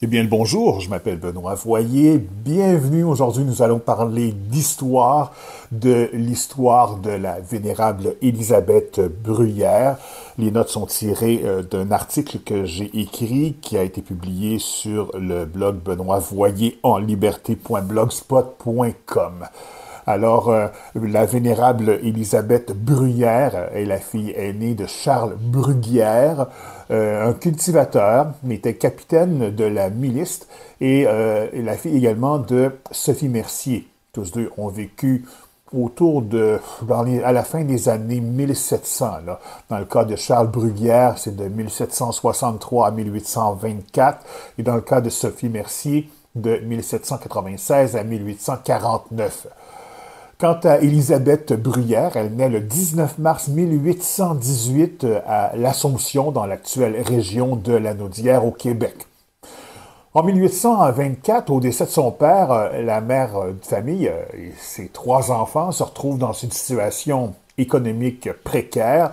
Eh bien, le bonjour, je m'appelle Benoît Voyer. Bienvenue. Aujourd'hui, nous allons parler d'histoire, de l'histoire de la vénérable Élisabeth Bruyère. Les notes sont tirées d'un article que j'ai écrit qui a été publié sur le blog Benoît Voyer en liberté.blogspot.com. Alors, la vénérable Élisabeth Bruyère est la fille aînée de Charles Bruguière, un cultivateur, mais était capitaine de la milice, et la fille également de Sophie Mercier. Tous deux ont vécu autour de, à la fin des années 1700. Là. Dans le cas de Charles Bruguière, c'est de 1763 à 1824, et dans le cas de Sophie Mercier, de 1796 à 1849. Quant à Élisabeth Bruyère, elle naît le 19 mars 1818 à l'Assomption, dans l'actuelle région de Lanaudière, au Québec. En 1824, au décès de son père, la mère de famille et ses trois enfants se retrouvent dans une situation économique précaire.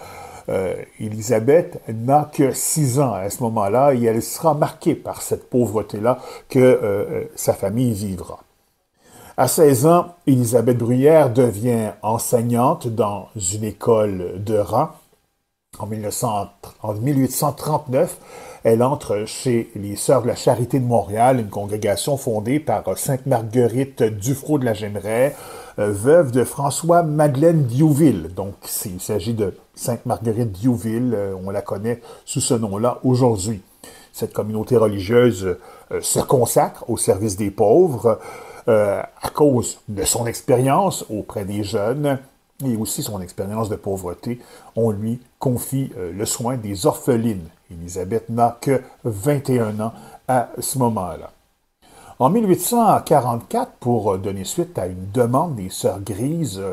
Élisabeth n'a que 6 ans à ce moment-là et elle sera marquée par cette pauvreté-là que sa famille vivra. À 16 ans, Élisabeth Bruyère devient enseignante dans une école de rang. En 1839, elle entre chez les Sœurs de la Charité de Montréal, une congrégation fondée par Sainte Marguerite Dufrot de la Gemeraie, veuve de François-Madeleine Diouville. Donc, il s'agit de Sainte Marguerite Diouville, on la connaît sous ce nom-là aujourd'hui. Cette communauté religieuse se consacre au service des pauvres, à cause de son expérience auprès des jeunes et aussi son expérience de pauvreté. On lui confie le soin des orphelines. Élisabeth n'a que 21 ans à ce moment-là. En 1844, pour donner suite à une demande des Sœurs Grises,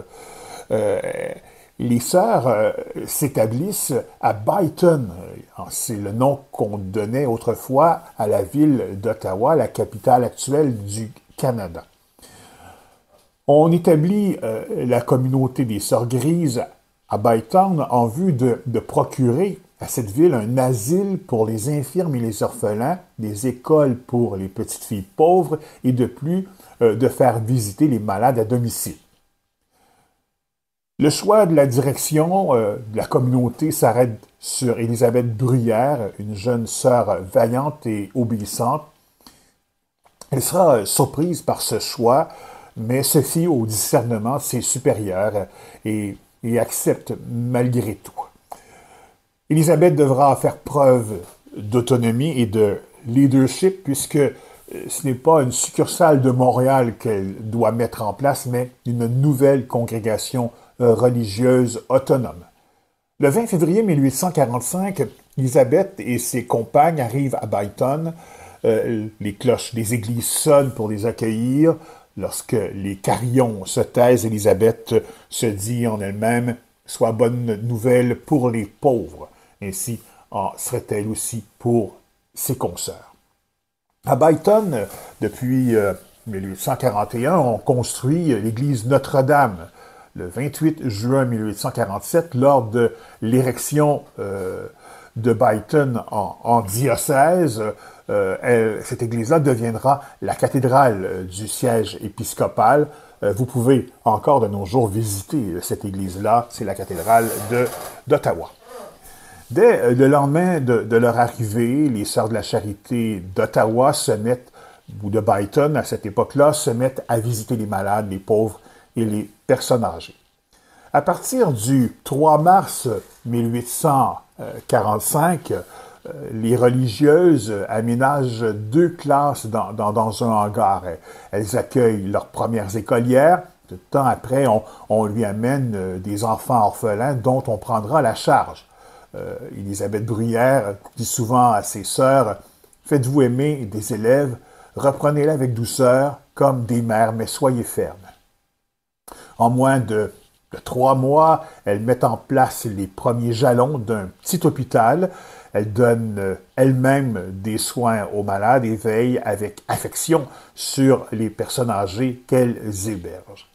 les sœurs s'établissent à Byton. C'est le nom qu'on donnait autrefois à la ville d'Ottawa, la capitale actuelle du Canada. On établit la communauté des Sœurs Grises à Bytown en vue de procurer à cette ville un asile pour les infirmes et les orphelins, des écoles pour les petites filles pauvres et de plus de faire visiter les malades à domicile. Le choix de la direction de la communauté s'arrête sur Élisabeth Bruyère, une jeune sœur vaillante et obéissante. Elle sera surprise par ce choix, mais se fie au discernement de ses supérieurs et accepte malgré tout. Élisabeth devra faire preuve d'autonomie et de leadership puisque ce n'est pas une succursale de Montréal qu'elle doit mettre en place, mais une nouvelle congrégation religieuse autonome. Le 20 février 1845, Élisabeth et ses compagnes arrivent à Byton. Les cloches des églises sonnent pour les accueillir. Lorsque les carillons se taisent, Élisabeth se dit en elle-même « Soit bonne nouvelle pour les pauvres ». Ainsi en serait-elle aussi pour ses consoeurs. À Byton, depuis 1841, on construit l'église Notre-Dame. Le 28 juin 1847, lors de l'érection de Byton en diocèse, cette église-là deviendra la cathédrale du siège épiscopal. Vous pouvez encore de nos jours visiter cette église-là, c'est la cathédrale d'Ottawa. Dès le lendemain de leur arrivée, les Sœurs de la Charité d'Ottawa ou de Byton à cette époque-là, se mettent à visiter les malades, les pauvres et les personnes âgées. À partir du 3 mars 1845, les religieuses aménagent 2 classes dans un hangar. Elles accueillent leurs premières écolières. Peu de temps après, on lui amène des enfants orphelins dont on prendra la charge. Élisabeth Bruyère dit souvent à ses sœurs « Faites-vous aimer des élèves, reprenez-les avec douceur, comme des mères, mais soyez fermes. » En moins de 3 mois, elle met en place les premiers jalons d'un petit hôpital. Elle donne elle-même des soins aux malades et veille avec affection sur les personnes âgées qu'elle héberge.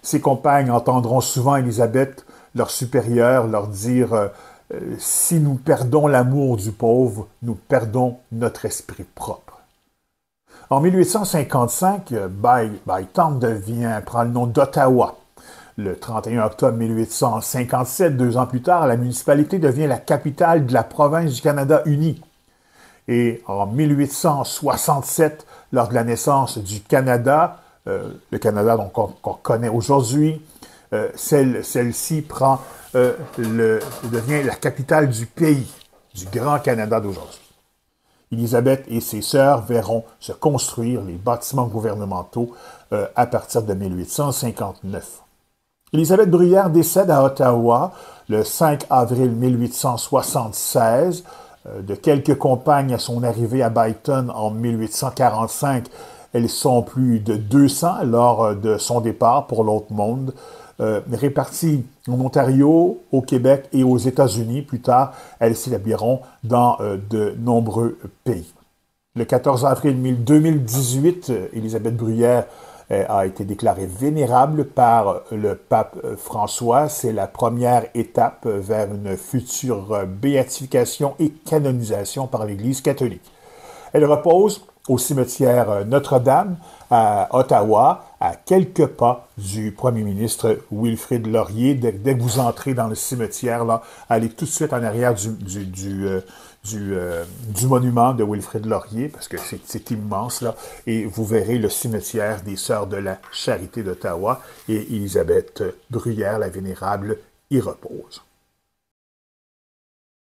Ses compagnes entendront souvent Élisabeth, leur supérieure, leur dire si nous perdons l'amour du pauvre, nous perdons notre esprit propre. En 1855, Bytown prend le nom d'Ottawa. Le 31 octobre 1857, 2 ans plus tard, la municipalité devient la capitale de la province du Canada uni. Et en 1867, lors de la naissance du Canada, le Canada qu'on connaît aujourd'hui, celle-ci devient la capitale du pays, du Grand Canada d'aujourd'hui. Élisabeth et ses sœurs verront se construire les bâtiments gouvernementaux à partir de 1859. Élisabeth Bruyère décède à Ottawa le 5 avril 1876. De quelques compagnes à son arrivée à Bytown en 1845, elles sont plus de 200 lors de son départ pour l'autre monde, réparties en Ontario, au Québec et aux États-Unis. Plus tard, elles s'établiront dans de nombreux pays. Le 14 avril 2018, Élisabeth Bruyère a été déclarée vénérable par le pape François. C'est la première étape vers une future béatification et canonisation par l'Église catholique. Elle repose au cimetière Notre-Dame à Ottawa, à quelques pas du premier ministre Wilfrid Laurier. Dès que vous entrez dans le cimetière, là, allez tout de suite en arrière du monument de Wilfrid Laurier, parce que c'est immense, là, et vous verrez le cimetière des Sœurs de la Charité d'Ottawa, et Élisabeth Bruyère, la Vénérable, y repose.